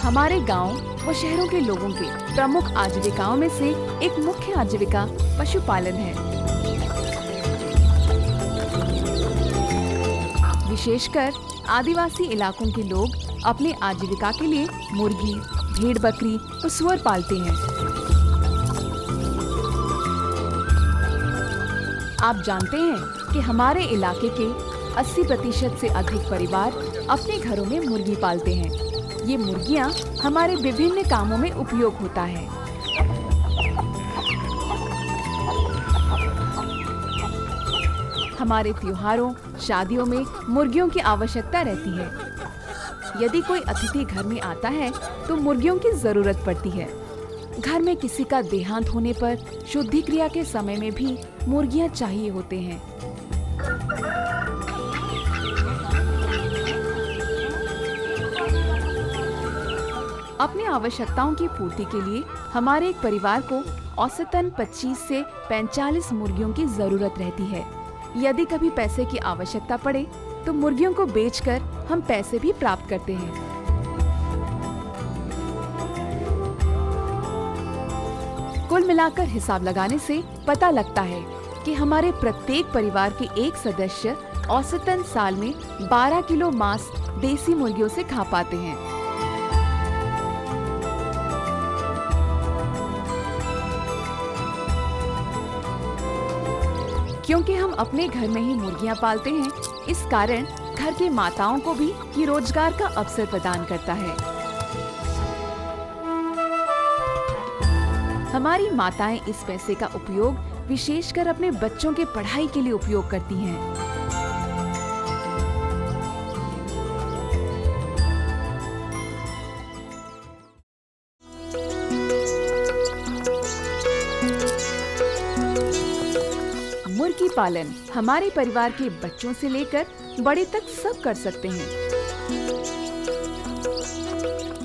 हमारे गांव व शहरों के लोगों के प्रमुख आजीविकाओं में से एक मुख्य आजीविका पशुपालन है। विशेषकर आदिवासी इलाकों के लोग अपने आजीविका के लिए मुर्गी, भेड़ बकरी और सूअर पालते हैं। आप जानते हैं कि हमारे इलाके के 80% से अधिक परिवार अपने घरों में मुर्गी पालते हैं। ये मुर्गियां हमारे विभिन्न कामों में उपयोग होता है। हमारे त्योहारों, शादियों में मुर्गियों की आवश्यकता रहती है। यदि कोई अतिथि घर में आता है तो मुर्गियों की जरूरत पड़ती है। घर में किसी का देहांत होने पर शुद्धि क्रिया के समय में भी मुर्गियां चाहिए होते हैं। अपनी आवश्यकताओं की पूर्ति के लिए हमारे एक परिवार को औसतन 25 से 45 मुर्गियों की जरूरत रहती है। यदि कभी पैसे की आवश्यकता पड़े तो मुर्गियों को बेचकर हम पैसे भी प्राप्त करते हैं। कुल मिलाकर हिसाब लगाने से पता लगता है कि हमारे प्रत्येक परिवार के एक सदस्य औसतन साल में 12 किलो मांस देसी मुर्गियों से खा पाते हैं। क्योंकि हम अपने घर में ही मुर्गियां पालते हैं, इस कारण घर की माताओं को भी ये रोजगार का अवसर प्रदान करता है। हमारी माताएं इस पैसे का उपयोग विशेषकर अपने बच्चों के पढ़ाई के लिए उपयोग करती हैं। मुर्गी पालन हमारे परिवार के बच्चों से लेकर बड़े तक सब कर सकते हैं।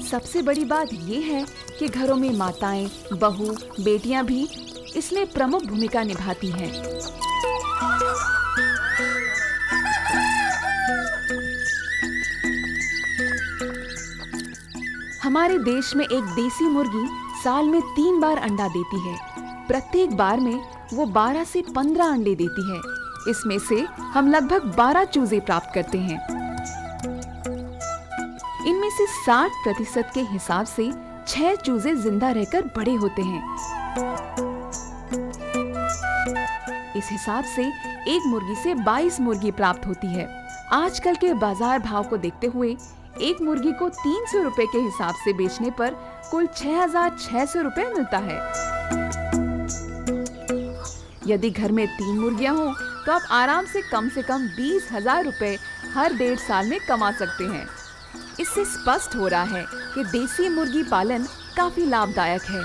सबसे बड़ी बात ये है कि घरों में माताएं, बहू, बेटियां भी इसमें प्रमुख भूमिका निभाती हैं। हमारे देश में एक देसी मुर्गी साल में 3 बार अंडा देती है। प्रत्येक बार में वो 12 से 15 अंडे देती है। इसमें से हम लगभग 12 चूजे प्राप्त करते हैं। इनमें से 60% के हिसाब से 6 चूजे जिंदा रहकर बड़े होते हैं। इस हिसाब से एक मुर्गी से 22 मुर्गी प्राप्त होती है। आजकल के बाजार भाव को देखते हुए एक मुर्गी को 300 रुपए के हिसाब से बेचने पर कुल 6,600 रुपए मिलता है। यदि घर में 3 मुर्गियां हो तो आप आराम से कम 20,000 रुपए हर 1.5 साल में कमा सकते हैं। इससे स्पष्ट हो रहा है कि देसी मुर्गी पालन काफी लाभदायक है।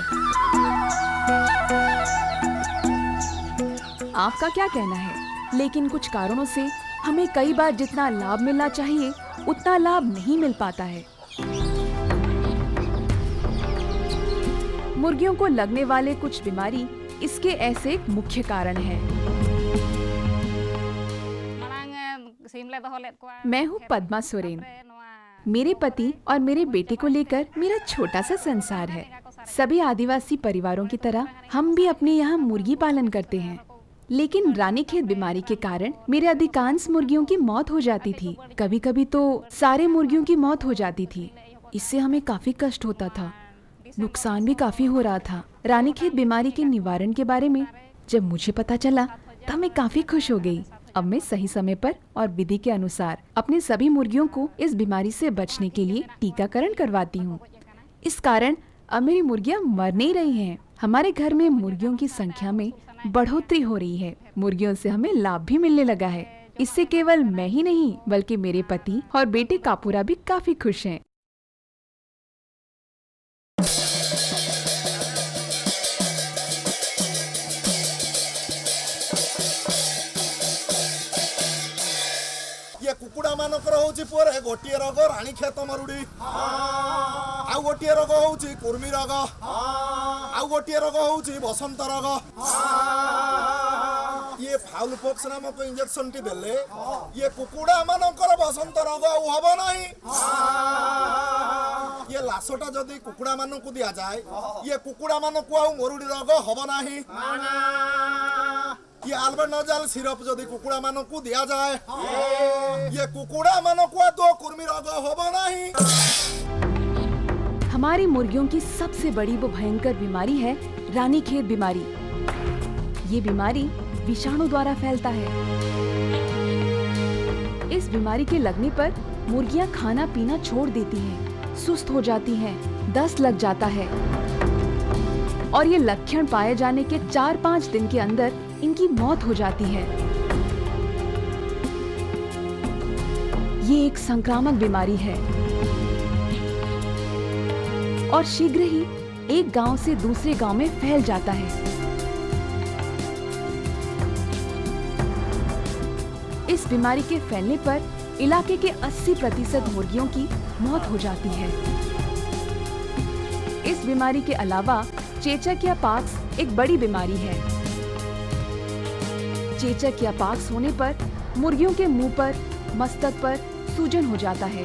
आपका क्या कहना है? लेकिन कुछ कारणों से हमें कई बार जितना लाभ मिलना चाहिए उतना लाभ नहीं मिल पाता है। मुर्गियों को लगने वाले कुछ बीमारी इसके ऐसे एक मुख्य कारण है। मैं हूँ पद्मा सोरेन। मेरे पति और मेरे बेटे को लेकर मेरा छोटा सा संसार है। सभी आदिवासी परिवारों की तरह हम भी अपने यहाँ मुर्गी पालन करते हैं। लेकिन रानीखेत बीमारी के कारण मेरे अधिकांश मुर्गियों की मौत हो जाती थी। कभी कभी तो सारे मुर्गियों की मौत हो जाती थी। इससे हमें काफी कष्ट होता था, नुकसान भी काफी हो रहा था। रानीखेत बीमारी के निवारण के बारे में जब मुझे पता चला तब मैं काफी खुश हो गई। अब मैं सही समय पर और विधि के अनुसार अपने सभी मुर्गियों को इस बीमारी से बचने के लिए टीकाकरण करवाती हूँ। इस कारण अब मेरी मुर्गियाँ मर नहीं रही हैं। हमारे घर में मुर्गियों की संख्या में बढ़ोतरी हो रही है। मुर्गियों से हमें लाभ भी मिलने लगा है। इससे केवल मैं ही नहीं बल्कि मेरे पति और बेटे कापूरा भी काफी खुश हैं। कुकुड़ा मानकर होची पोरे गोटिए रोग रानीखेत मरुड़ी, आउ गोटिए रोग होची कुर्मी रोग, आउ गोटिए रोग होची बसंत रोग। ये फाउल पॉक्स नामक इंजेक्शन टी देले ये कुकुड़ा मानकर बसंत रोग हब नहीं। ये लाशटा जदि कुकुड़ा मानकु दिया जाए ये कुकुड़ा मानकु आउ मरुड़ी रोग हब नाही ये आल्बेंडाजोल सिरप जदि कुकुड़ा मानकु दिया जाए ये कुकुड़ा मानकु तो कुर्मी रोग हब नाही। हमारी मुर्गियों की सबसे बड़ी वो भयंकर बीमारी है रानीखेत बीमारी। ये बीमारी विषाणु द्वारा फैलता है। इस बीमारी के लगने पर मुर्गियां खाना पीना छोड़ देती हैं, सुस्त हो जाती हैं, दस्त लग जाता है और ये लक्षण पाए जाने के 4-5 दिन के अंदर इनकी मौत हो जाती है। ये एक संक्रामक बीमारी है और शीघ्र ही एक गांव से दूसरे गांव में फैल जाता है। इस बीमारी के फैलने पर इलाके के 80% मुर्गियों की मौत हो जाती है। इस बीमारी के अलावा चेचक या पॉक्स एक बड़ी बीमारी है। चेचक या पॉक्स होने पर मुर्गियों के मुंह पर, मस्तक पर सूजन हो जाता है।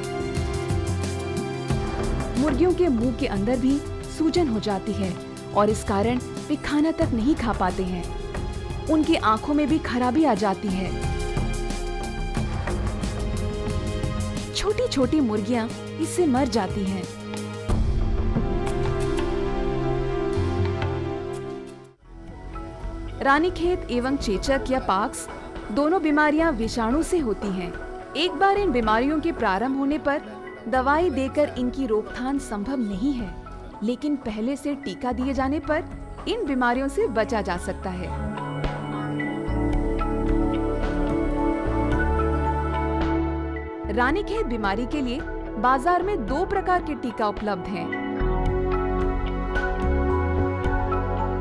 मुर्गियों के मुंह के अंदर भी सूजन हो जाती है और इस कारण वे खाना तक नहीं खा पाते हैं। उनकी आंखों में भी खराबी आ जाती है। छोटी छोटी मुर्गियां इससे मर जाती हैं। रानीखेत एवं चेचक या पॉक्स दोनों बीमारियां विषाणु से होती हैं। एक बार इन बीमारियों के प्रारंभ होने पर दवाई देकर इनकी रोकथाम संभव नहीं है, लेकिन पहले से टीका दिए जाने पर इन बीमारियों से बचा जा सकता है। रानीखेत बीमारी के लिए बाजार में 2 प्रकार के टीका उपलब्ध हैं।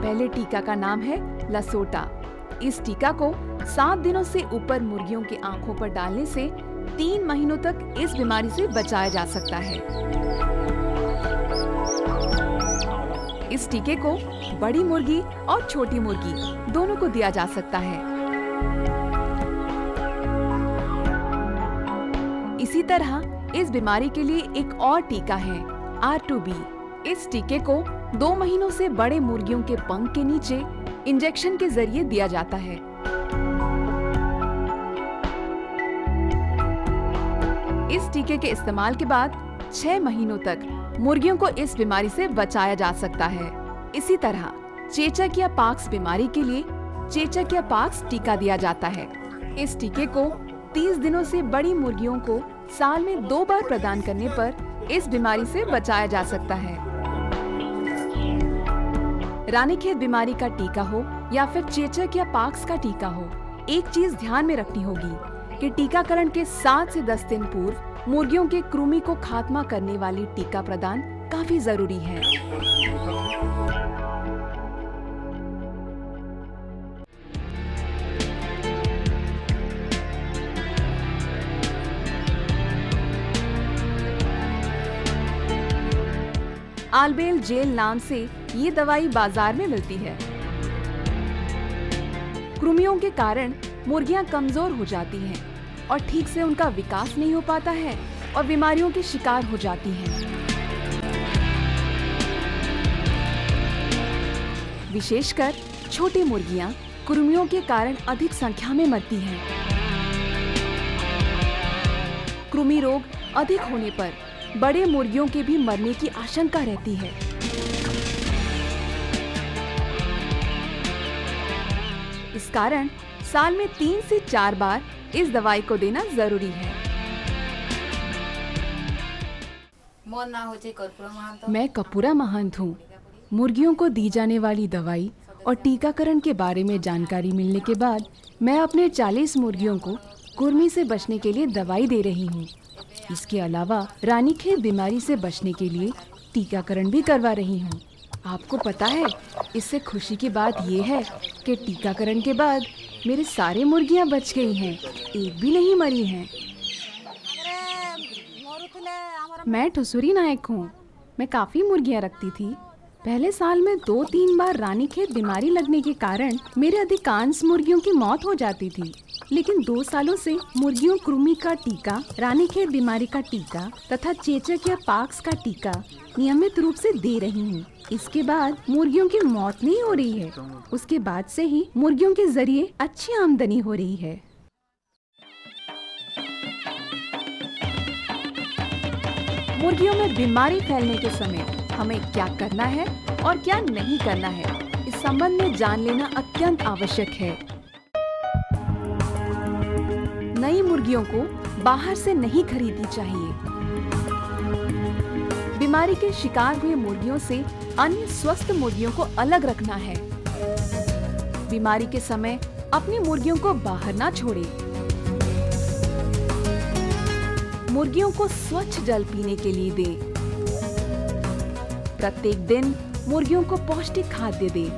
पहले टीका का नाम है लसोटा। इस टीका को 7 दिनों से ऊपर मुर्गियों की आंखों पर डालने से 3 महीनों तक इस बीमारी से बचाया जा सकता है। इस टीके को बड़ी मुर्गी और छोटी मुर्गी दोनों को दिया जा सकता है। इसी तरह इस बीमारी के लिए एक और टीका है R2B। इस टीके को 2 महीनों से बड़े मुर्गियों के पंख के नीचे इंजेक्शन के जरिए दिया जाता है। इस टीके के इस्तेमाल के बाद 6 महीनों तक मुर्गियों को इस बीमारी से बचाया जा सकता है। इसी तरह चेचक या पॉक्स बीमारी के लिए चेचक या पॉक्स टीका दिया जाता है। इस टीके को 30 दिनों से बड़ी मुर्गियों को साल में 2 बार प्रदान करने पर इस बीमारी से बचाया जा सकता है। रानीखेत बीमारी का टीका हो या फिर चेचक या पॉक्स का टीका हो, एक चीज ध्यान में रखनी होगी कि टीकाकरण के 7 से 10 दिन पूर्व मुर्गियों के कृमि को खात्मा करने वाली टीका प्रदान काफी जरूरी है। आलबेल जेल नाम से ये दवाई बाजार में मिलती है। कृमियों के कारण मुर्गियां कमजोर हो जाती हैं और ठीक से उनका विकास नहीं हो पाता है और बीमारियों के शिकार हो जाती हैं। विशेषकर छोटी मुर्गियां कृमियों के कारण अधिक संख्या में मरती हैं। कृमि रोग अधिक होने पर बड़े मुर्गियों के भी मरने की आशंका रहती है। इस कारण साल में 3 से 4 बार इस दवाई को देना जरूरी है। मैं कपूरा महंत हूँ। मुर्गियों को दी जाने वाली दवाई और टीकाकरण के बारे में जानकारी मिलने के बाद मैं अपने 40 मुर्गियों को कृमि से बचने के लिए दवाई दे रही हूँ। इसके अलावा रानीखेत बीमारी से बचने के लिए टीकाकरण भी करवा रही हूँ। आपको पता है, इससे खुशी की बात ये है कि टीकाकरण के बाद मेरे सारे मुर्गियाँ बच गई हैं, एक भी नहीं मरी हैं। मैं ठुसुरी नायक हूँ। मैं काफ़ी मुर्गियाँ रखती थी। पहले साल में 2-3 बार रानीखेत बीमारी लगने के कारण मेरे अधिकांश मुर्गियों की मौत हो जाती थी। लेकिन 2 सालों से मुर्गियों कृमि का टीका, रानीखेत बीमारी का टीका तथा चेचक या पाक्स का टीका नियमित रूप से दे रही हूँ। इसके बाद मुर्गियों की मौत नहीं हो रही है। उसके बाद से ही मुर्गियों के जरिए अच्छी आमदनी हो रही है। मुर्गियों में बीमारी फैलने के समय हमें क्या करना है और क्या नहीं करना है, इस संबंध में जान लेना अत्यंत आवश्यक है। नई मुर्गियों को बाहर से नहीं खरीदनी चाहिए। बीमारी के शिकार हुए मुर्गियों से अन्य स्वस्थ मुर्गियों को अलग रखना है। बीमारी के समय अपनी मुर्गियों को बाहर ना छोड़ें। मुर्गियों को स्वच्छ जल पीने के लिए दें। प्रत्येक दिन मुर्गियों को पौष्टिक खाद्य दें।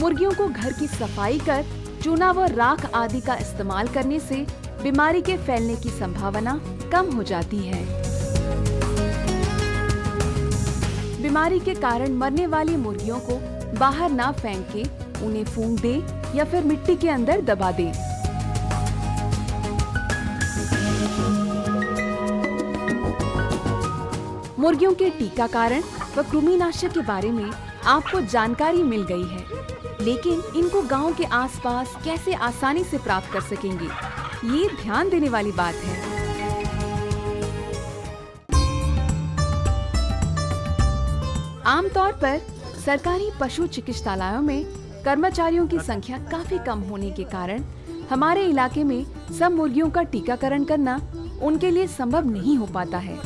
मुर्गियों को घर की सफाई कर चूना व राख आदि का इस्तेमाल करने से बीमारी के फैलने की संभावना कम हो जाती है। बीमारी के कारण मरने वाली मुर्गियों को बाहर ना फेंक के उन्हें फूंक दें या फिर मिट्टी के अंदर दबा दें। मुर्गियों के टीकाकरण व कृमिनाशक के बारे में आपको जानकारी मिल गई है, लेकिन इनको गांव के आसपास कैसे आसानी से प्राप्त कर सकेंगे, ये ध्यान देने वाली बात है। आमतौर पर सरकारी पशु चिकित्सालयों में कर्मचारियों की संख्या काफी कम होने के कारण हमारे इलाके में सब मुर्गियों का टीकाकरण करना उनके लिए संभव नहीं हो पाता है।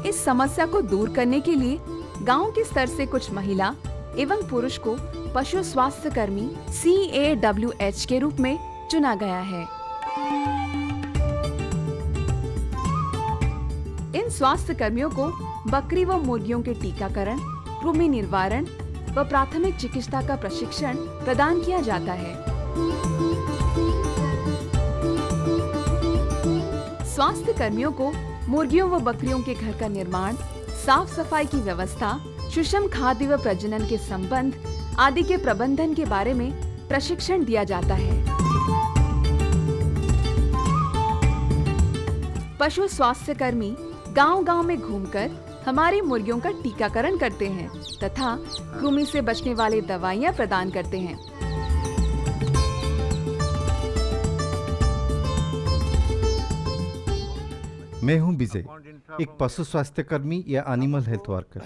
इस समस्या को दूर करने के लिए गांव के स्तर से कुछ महिला एवं पुरुष को पशु स्वास्थ्य कर्मी CAWH के रूप में चुना गया है। इन स्वास्थ्य कर्मियों को बकरी व मुर्गियों के टीकाकरण, कृमि निवारण व प्राथमिक चिकित्सा का प्रशिक्षण प्रदान किया जाता है। स्वास्थ्य कर्मियों को मुर्गियों व बकरियों के घर का निर्माण, साफ सफाई की व्यवस्था, सुषम खाद्य व प्रजनन के संबंध आदि के प्रबंधन के बारे में प्रशिक्षण दिया जाता है। पशु स्वास्थ्य कर्मी गांव-गांव में घूमकर हमारी मुर्गियों का टीकाकरण करते हैं तथा कृमि से बचने वाली दवाइयां प्रदान करते हैं। मैं हूं विजय, एक पशु स्वास्थ्य कर्मी या एनिमल हेल्थ वर्कर।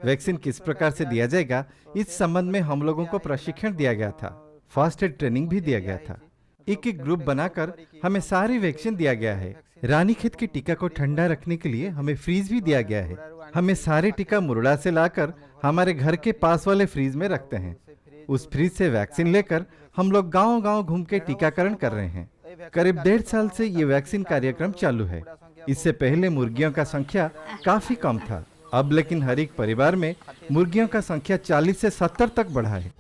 वैक्सीन किस प्रकार से दिया जाएगा, इस संबंध में हम लोगों को प्रशिक्षण दिया गया था। फर्स्ट एड ट्रेनिंग भी दिया गया था। एक एक ग्रुप बनाकर हमें सारी वैक्सीन दिया गया है। रानीखेत के टीका को ठंडा रखने के लिए हमें फ्रीज भी दिया गया है। हमें सारे टीका मुरड़ा से लाकर हमारे घर के पास वाले फ्रीज में रखते हैं। उस फ्रीज से वैक्सीन लेकर हम लोग गांव-गांव घूम के टीकाकरण कर रहे हैं। करीब 1.5 साल से ये वैक्सीन कार्यक्रम चालू है। इससे पहले मुर्गियों का संख्या काफी कम था, अब लेकिन हर एक परिवार में मुर्गियों का संख्या 40 से 70 तक बढ़ा है।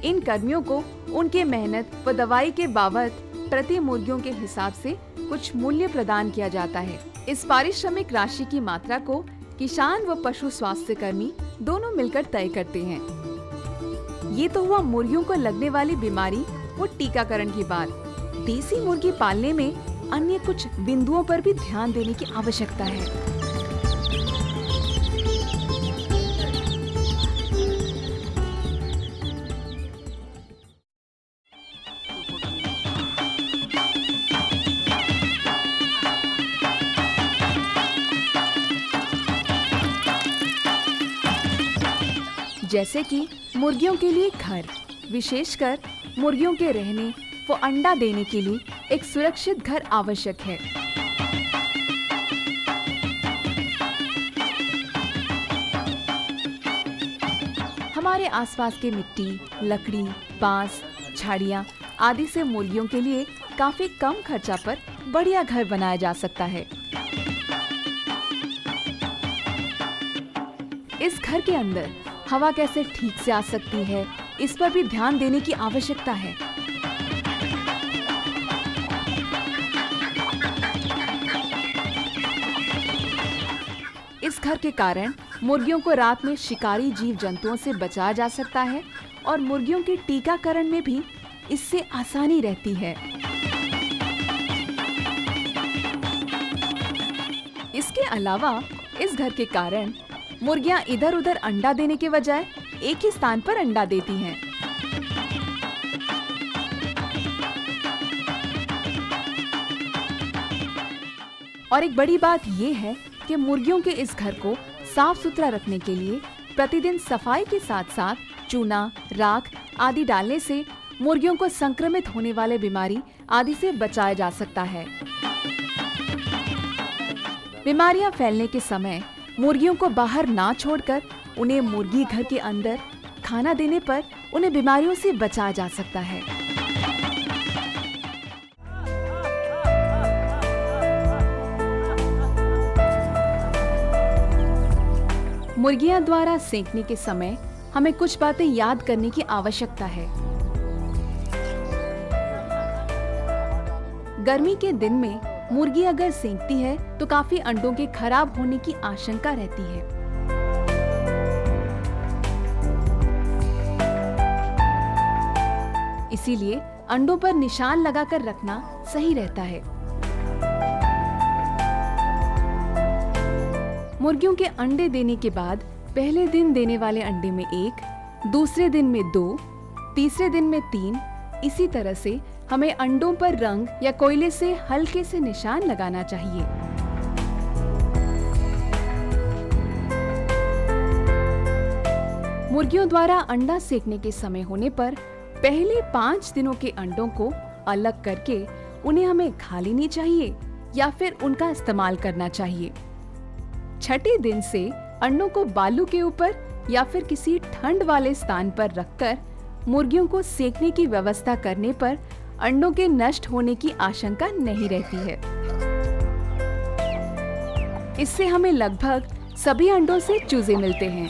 इन कर्मियों को उनके मेहनत व दवाई के बाबत प्रति मुर्गियों के हिसाब से कुछ मूल्य प्रदान किया जाता है। इस पारिश्रमिक राशि की मात्रा को किसान व पशु स्वास्थ्य कर्मी दोनों मिलकर तय करते हैं। ये तो हुआ मुर्गियों को लगने वाली बीमारी व टीकाकरण की बात। देसी मुर्गी पालने में अन्य कुछ बिंदुओं पर भी ध्यान देने की आवश्यकता है। जैसे कि मुर्गियों के लिए घर, विशेषकर मुर्गियों के रहने व अंडा देने के लिए एक सुरक्षित घर आवश्यक है। हमारे आसपास के मिट्टी, लकड़ी, बांस, झाड़ियाँ आदि से मुर्गियों के लिए काफी कम खर्चा पर बढ़िया घर बनाया जा सकता है। इस घर के अंदर हवा कैसे ठीक से आ सकती है, इस पर भी ध्यान देने की आवश्यकता है। इस घर के कारण मुर्गियों को रात में शिकारी जीव जंतुओं से बचाया जा सकता है और मुर्गियों के टीकाकरण में भी इससे आसानी रहती है। इसके अलावा इस घर के कारण मुर्गियां इधर उधर अंडा देने के बजाय एक ही स्थान पर अंडा देती हैं। और एक बड़ी बात ये है कि मुर्गियों के इस घर को साफ सुथरा रखने के लिए प्रतिदिन सफाई के साथ साथ चूना, राख आदि डालने से मुर्गियों को संक्रमित होने वाले बीमारी आदि से बचाया जा सकता है। बीमारियां फैलने के समय मुर्गियों को बाहर ना छोड़कर उन्हें मुर्गी घर के अंदर खाना देने पर उन्हें बीमारियों से बचाया जा सकता है। मुर्गियां द्वारा सेंकने के समय हमें कुछ बातें याद करने की आवश्यकता है। गर्मी के दिन में मुर्गी अगर सेंकती है तो काफी अंडों के खराब होने की आशंका रहती है। इसीलिए अंडों पर निशान लगाकर रखना सही रहता है। मुर्गियों के अंडे देने के बाद पहले दिन देने वाले अंडे में 1, दूसरे दिन में 2, तीसरे दिन में 3, इसी तरह से हमें अंडों पर रंग या कोयले से हल्के से निशान लगाना चाहिए। मुर्गियों द्वारा अंडा सेकने के समय होने पर पहले 5 दिनों के अंडों को अलग करके उन्हें हमें खा लेनी चाहिए या फिर उनका इस्तेमाल करना चाहिए। छठे दिन से अंडों को बालू के ऊपर या फिर किसी ठंड वाले स्थान पर रखकर मुर्गियों को सेकने की व्यवस्था करने पर अंडों के नष्ट होने की आशंका नहीं रहती है। इससे हमें लगभग सभी अंडों से चूजे मिलते हैं।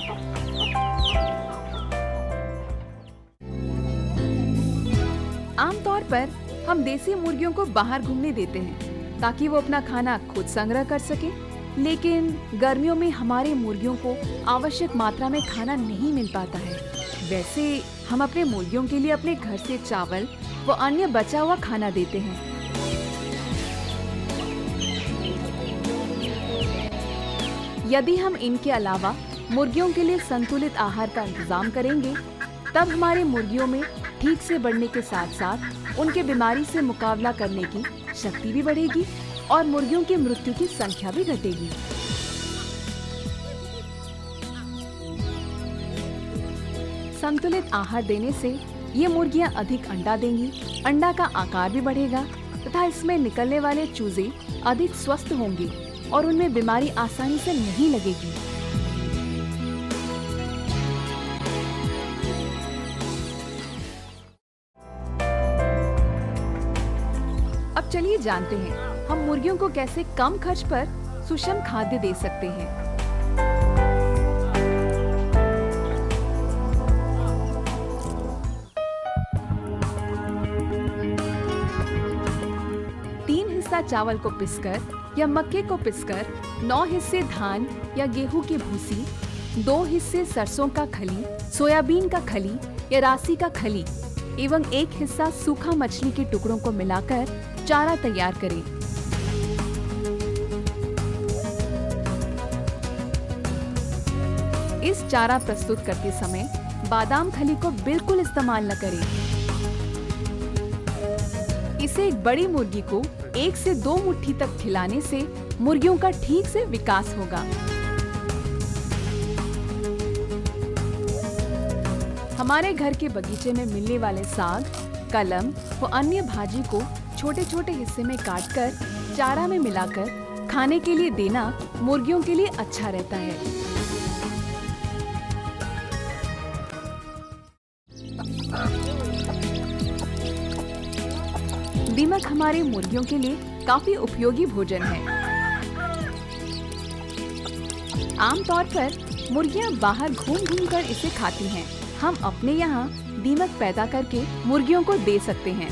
आमतौर पर हम देसी मुर्गियों को बाहर घूमने देते हैं ताकि वो अपना खाना खुद संग्रह कर सके, लेकिन गर्मियों में हमारे मुर्गियों को आवश्यक मात्रा में खाना नहीं मिल पाता है। वैसे हम अपने मुर्गियों के लिए अपने घर से चावल व अन्य बचा हुआ खाना देते हैं। यदि हम इनके अलावा मुर्गियों के लिए संतुलित आहार का इंतजाम करेंगे, तब हमारे मुर्गियों में ठीक से बढ़ने के साथ साथ उनके बीमारी से मुकाबला करने की शक्ति भी बढ़ेगी और मुर्गियों की मृत्यु की संख्या भी घटेगी। संतुलित आहार देने से ये मुर्गियां अधिक अंडा देंगी, अंडा का आकार भी बढ़ेगा तथा इसमें निकलने वाले चूजे अधिक स्वस्थ होंगे और उनमें बीमारी आसानी से नहीं लगेगी। अब चलिए जानते हैं हम मुर्गियों को कैसे कम खर्च पर सुषम खाद्य दे सकते हैं। चावल को पिसकर या मक्के को पिसकर 9 हिस्से धान या गेहूं की भूसी, 2 हिस्से सरसों का खली, सोयाबीन का खली या रासी का खली एवं 1 हिस्सा सूखा मछली के टुकड़ों को मिलाकर चारा तैयार करें। इस चारा प्रस्तुत करते समय बादाम खली को बिल्कुल इस्तेमाल न करें। इसे एक बड़ी मुर्गी को 1 से 2 मुट्ठी तक खिलाने से मुर्गियों का ठीक से विकास होगा। हमारे घर के बगीचे में मिलने वाले साग, कलम व अन्य भाजी को छोटे छोटे हिस्से में काटकर चारा में मिलाकर खाने के लिए देना मुर्गियों के लिए अच्छा रहता है। दीमक हमारे मुर्गियों के लिए काफी उपयोगी भोजन है। आमतौर पर मुर्गियां बाहर घूम घूम कर इसे खाती हैं। हम अपने यहाँ दीमक पैदा करके मुर्गियों को दे सकते हैं।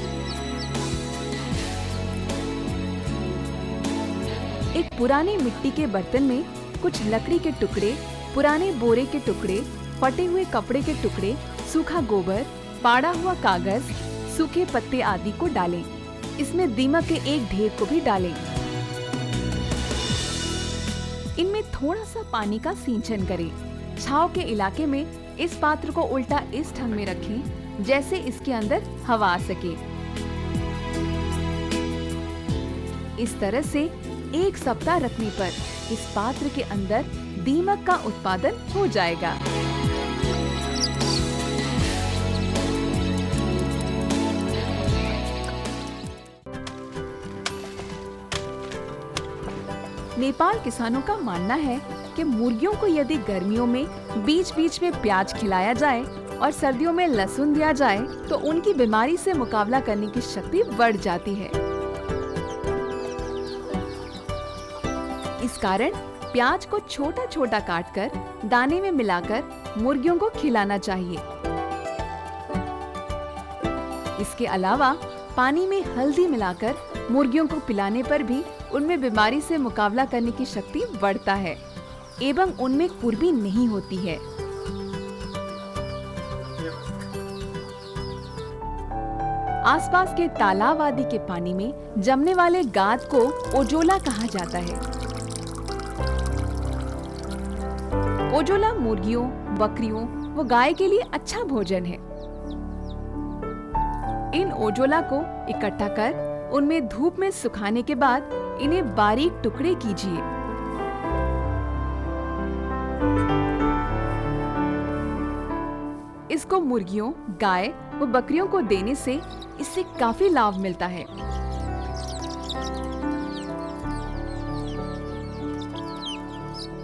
एक पुराने मिट्टी के बर्तन में कुछ लकड़ी के टुकड़े, पुराने बोरे के टुकड़े, फटे हुए कपड़े के टुकड़े, सूखा गोबर, पाड़ा हुआ कागज, सूखे पत्ते आदि को डालें। इसमें दीमक के एक ढेर को भी डालें। इनमें थोड़ा सा पानी का सिंचन करें। छाव के इलाके में इस पात्र को उल्टा इस ढंग में रखें जैसे इसके अंदर हवा आ सके। इस तरह से 1 सप्ताह रखने पर इस पात्र के अंदर दीमक का उत्पादन हो जाएगा। नेपाल किसानों का मानना है कि मुर्गियों को यदि गर्मियों में बीच बीच में प्याज खिलाया जाए और सर्दियों में लहसुन दिया जाए तो उनकी बीमारी से मुकाबला करने की शक्ति बढ़ जाती है। इस कारण प्याज को छोटा छोटा काटकर दाने में मिलाकर मुर्गियों को खिलाना चाहिए। इसके अलावा पानी में हल्दी मिलाकर मुर्गियों को पिलाने पर भी उनमें बीमारी से मुकाबला करने की शक्ति बढ़ता है एवं उनमें कुर्मी नहीं होती है। आसपास के तालाब आदि के पानी में जमने वाले गाद को ओजोला कहा जाता है। ओजोला मुर्गियों, बकरियों व गाय के लिए अच्छा भोजन है। इन ओजोला को इकट्ठा कर उनमें धूप में सुखाने के बाद इन्हें बारीक टुकड़े कीजिए। इसको मुर्गियों, गाय व बकरियों को देने से इससे काफी लाभ मिलता है।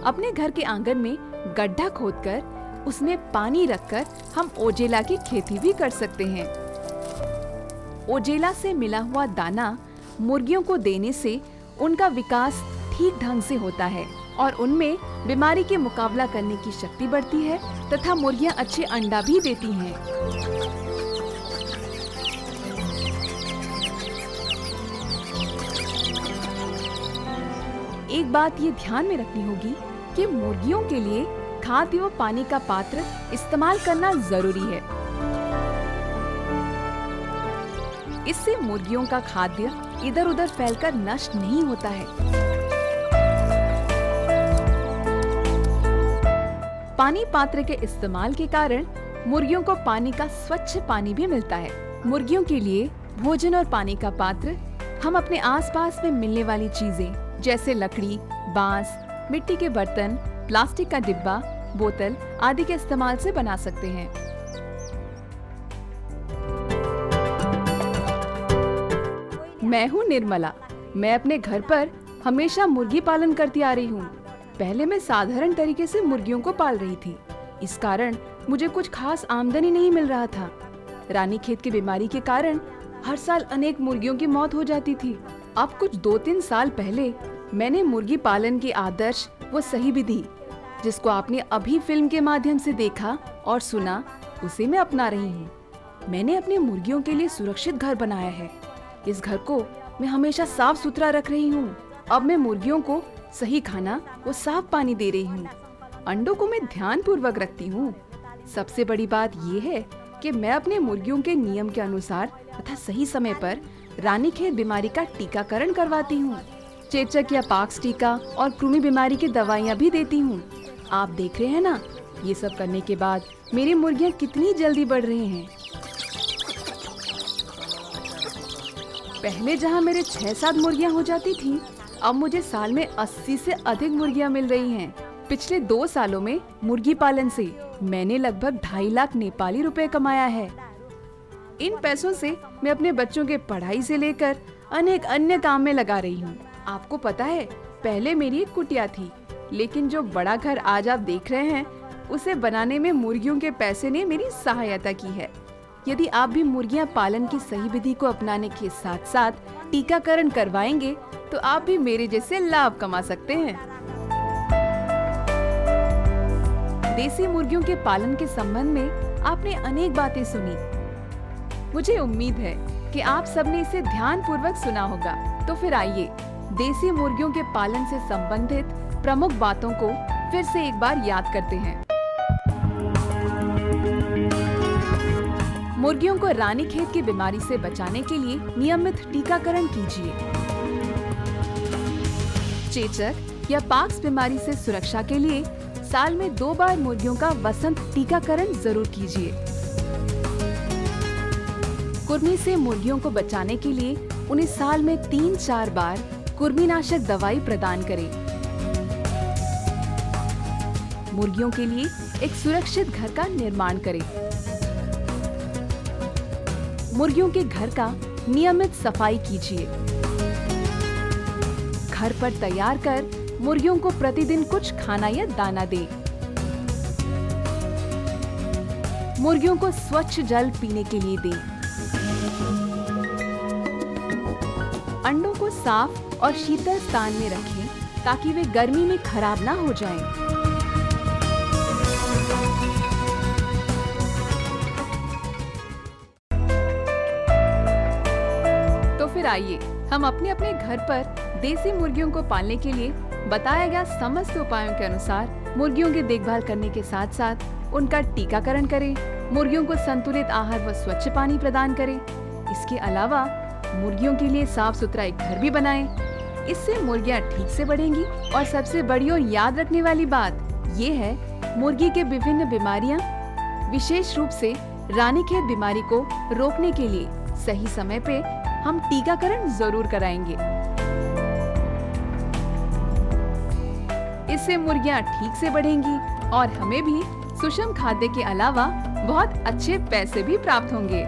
अपने घर के आंगन में गड्ढा खोदकर उसमें पानी रखकर हम ओजेला की खेती भी कर सकते हैं। ओजेला से मिला हुआ दाना मुर्गियों को देने से उनका विकास ठीक ढंग से होता है और उनमें बीमारी के मुकाबला करने की शक्ति बढ़ती है तथा मुर्गियां अच्छे अंडा भी देती हैं। एक बात ये ध्यान में रखनी होगी कि मुर्गियों के लिए खाद्य व पानी का पात्र इस्तेमाल करना जरूरी है। इससे मुर्गियों का खाद्य इधर उधर फैलकर नष्ट नहीं होता है। पानी पात्र के इस्तेमाल के कारण मुर्गियों को पानी का स्वच्छ पानी भी मिलता है। मुर्गियों के लिए भोजन और पानी का पात्र हम अपने आसपास में मिलने वाली चीजें जैसे लकड़ी, बांस, मिट्टी के बर्तन, प्लास्टिक का डिब्बा, बोतल आदि के इस्तेमाल से बना सकते हैं। मैं हूँ निर्मला। मैं अपने घर पर हमेशा मुर्गी पालन करती आ रही हूँ। पहले मैं साधारण तरीके से मुर्गियों को पाल रही थी। इस कारण मुझे कुछ खास आमदनी नहीं मिल रहा था। रानीखेत की बीमारी के कारण हर साल अनेक मुर्गियों की मौत हो जाती थी। अब कुछ 2-3 साल पहले मैंने मुर्गी पालन की आदर्श वो सही विधि, जिसको आपने अभी फिल्म के माध्यम से देखा और सुना, उसे मैं अपना रही हूँ। मैंने अपने मुर्गियों के लिए सुरक्षित घर बनाया है। इस घर को मैं हमेशा साफ सुथरा रख रही हूँ। अब मैं मुर्गियों को सही खाना और साफ पानी दे रही हूँ। अंडों को मैं ध्यान पूर्वक रखती हूँ। सबसे बड़ी बात ये है कि मैं अपने मुर्गियों के नियम के अनुसार तथा सही समय पर रानीखेत बीमारी का टीकाकरण करवाती हूँ। चेचक या पॉक्स टीका और कृमि बीमारी की दवाइयाँ भी देती हूँ। आप देख रहे हैं ना, ये सब करने के बाद मेरी मुर्गियाँ कितनी जल्दी बढ़ रही हैं। पहले जहाँ मेरे 6-7 मुर्गियाँ हो जाती थी, अब मुझे साल में 80 से अधिक मुर्गियाँ मिल रही हैं। पिछले 2 सालों में मुर्गी पालन से मैंने लगभग 2.5 लाख नेपाली रुपए कमाया है। इन पैसों से मैं अपने बच्चों के पढ़ाई से लेकर अनेक अन्य काम में लगा रही हूँ। आपको पता है, पहले मेरी एक कुटिया थी, लेकिन जो बड़ा घर आज आप देख रहे हैं, उसे बनाने में मुर्गियों के पैसे ने मेरी सहायता की है। यदि आप भी मुर्गियां पालन की सही विधि को अपनाने के साथ साथ टीकाकरण करवाएंगे तो आप भी मेरे जैसे लाभ कमा सकते हैं। देसी मुर्गियों के पालन के संबंध में आपने अनेक बातें सुनी। मुझे उम्मीद है कि आप सबने इसे ध्यान पूर्वक सुना होगा। तो फिर आइए देसी मुर्गियों के पालन से संबंधित प्रमुख बातों को फिर से एक बार याद करते हैं। मुर्गियों को रानीखेत की बीमारी से बचाने के लिए नियमित टीकाकरण कीजिए। चेचक या पॉक्स बीमारी से सुरक्षा के लिए साल में 2 बार मुर्गियों का वसंत टीकाकरण जरूर कीजिए। कुर्मी से मुर्गियों को बचाने के लिए उन्हें साल में 3-4 बार कुर्मीनाशक दवाई प्रदान करें। मुर्गियों के लिए एक सुरक्षित घर का निर्माण करें। मुर्गियों के घर का नियमित सफाई कीजिए। घर पर तैयार कर मुर्गियों को प्रतिदिन कुछ खाना या दाना दें। मुर्गियों को स्वच्छ जल पीने के लिए दें। अंडों को साफ और शीतल स्थान में रखें ताकि वे गर्मी में खराब ना हो जाएं। तो फिर आइए हम अपने अपने घर पर देसी मुर्गियों को पालने के लिए बताया गया समस्त उपायों के अनुसार मुर्गियों की देखभाल करने के साथ साथ उनका टीकाकरण करें, मुर्गियों को संतुलित आहार व स्वच्छ पानी प्रदान करें। इसके अलावा मुर्गियों के लिए साफ सुथरा एक घर भी बनाएं। इससे मुर्गियां ठीक से बढ़ेंगी और सबसे बड़ी और याद रखने वाली बात ये है, मुर्गी के विभिन्न बीमारियां, विशेष रूप से रानीखेत बीमारी को रोकने के लिए सही समय पे हम टीकाकरण जरूर कराएंगे। इससे मुर्गियां ठीक से बढ़ेंगी और हमें भी सुषम खाद्य के अलावा बहुत अच्छे पैसे भी प्राप्त होंगे।